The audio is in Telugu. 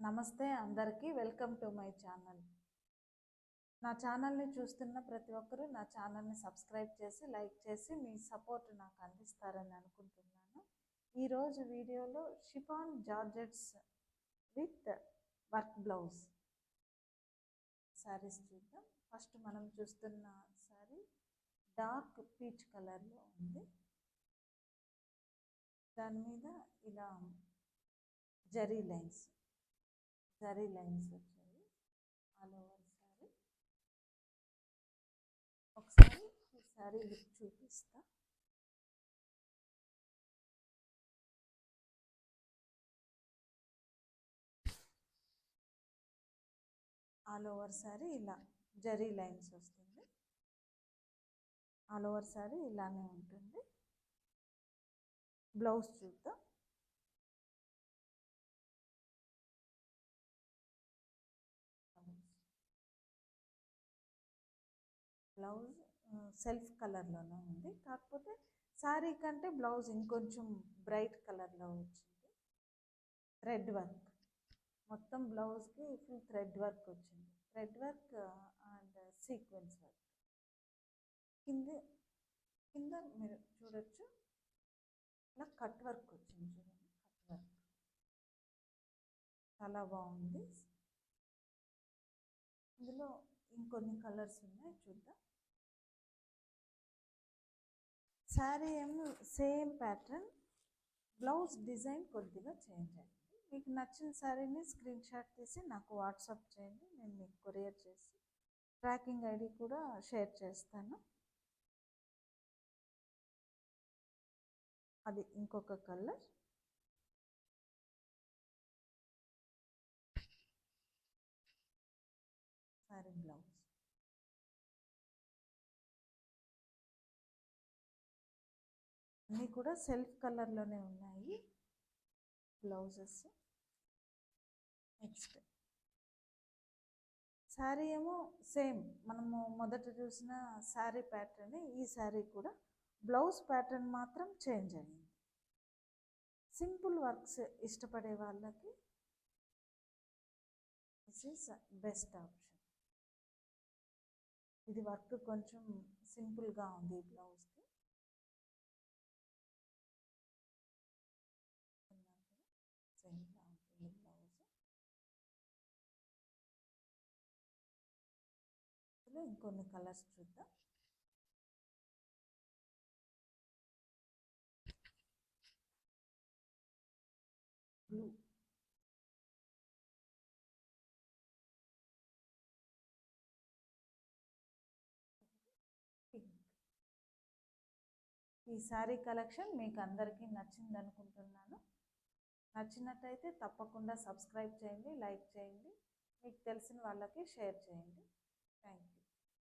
నమస్తే అందరికీ, వెల్కమ్ టు మై ఛానల్. నా ఛానల్ని చూస్తున్న ప్రతి ఒక్కరూ నా ఛానల్ని సబ్స్క్రైబ్ చేసి లైక్ చేసి మీ సపోర్ట్ నాకు అందిస్తారని అనుకుంటున్నాను. ఈరోజు వీడియోలో chiffon georgettes with work blouse saris చూద్దాం. ఫస్ట్ మనం చూస్తున్న శారీ డార్క్ పీచ్ కలర్లో ఉంది. దాని మీద ఇలా జరీ లైన్స్ వచ్చాయి ఆల్ ఓవర్ శారీ. ఒకసారి ఈ శారీ లుక్ చూపిస్తా. ఆల్ ఓవర్ శారీ ఇలా జరీ లైన్స్ వస్తుంది. ఆల్ ఓవర్ శారీ ఇలానే ఉంటుంది. బ్లౌజ్ చూద్దాం. బ్లౌజ్ సెల్ఫ్ కలర్లోనే ఉంది, కాకపోతే శారీ కంటే బ్లౌజ్ ఇంకొంచెం బ్రైట్ కలర్లో వచ్చింది. థ్రెడ్ వర్క్ మొత్తం బ్లౌజ్కి ఫుల్ థ్రెడ్ వర్క్ వచ్చింది. Thread work and sequence work. కింద మీరు చూడొచ్చు ఇలా కట్ వర్క్ వచ్చింది. చూడండి, కట్ వర్క్ చాలా బాగుంది. ఇందులో ఇంకొన్ని కలర్స్ ఉన్నాయి, చూద్దాం. శారీ ఏమో సేమ్ ప్యాటర్న్, బ్లౌజ్ డిజైన్ కొద్దిగా చేంజ్ అయింది. మీకు నచ్చిన శారీని స్క్రీన్ షాట్ తీసి నాకు వాట్సాప్ చేయండి, నేను మీకు కొరియర్ చేసి ట్రాకింగ్ ఐడి కూడా షేర్ చేస్తాను. అది ఇంకొక కలర్. శారీ బ్లౌజ్ అన్నీ కూడా సెల్ఫ్ కలర్లోనే ఉన్నాయి బ్లౌజెస్. నెక్స్ట్ శారీ ఏమో సేమ్, మనము మొదట చూసిన శారీ ప్యాటర్న్. ఈ శారీ కూడా బ్లౌజ్ ప్యాటర్న్ మాత్రం చేంజ్ అయింది. సింపుల్ వర్క్స్ ఇష్టపడే వాళ్ళకి దిస్ ఈస్ బెస్ట్ ఆప్షన్. ఇది వర్క్ కొంచెం సింపుల్గా ఉంది ఈ బ్లౌజ్కి. సేమ్గా ఉంటుంది బ్లౌజ్. ఇందులో ఇంకొన్ని కలర్స్ చూద్దాం. Blue, pink. ఈ శారీ కలెక్షన్ మీకు అందరికీ నచ్చింది అనుకుంటున్నాను. నచ్చినట్టయితే తప్పకుండా సబ్స్క్రైబ్ చేయండి, లైక్ చేయండి, మీకు తెలిసిన వాళ్ళకి షేర్ చేయండి. Thank you.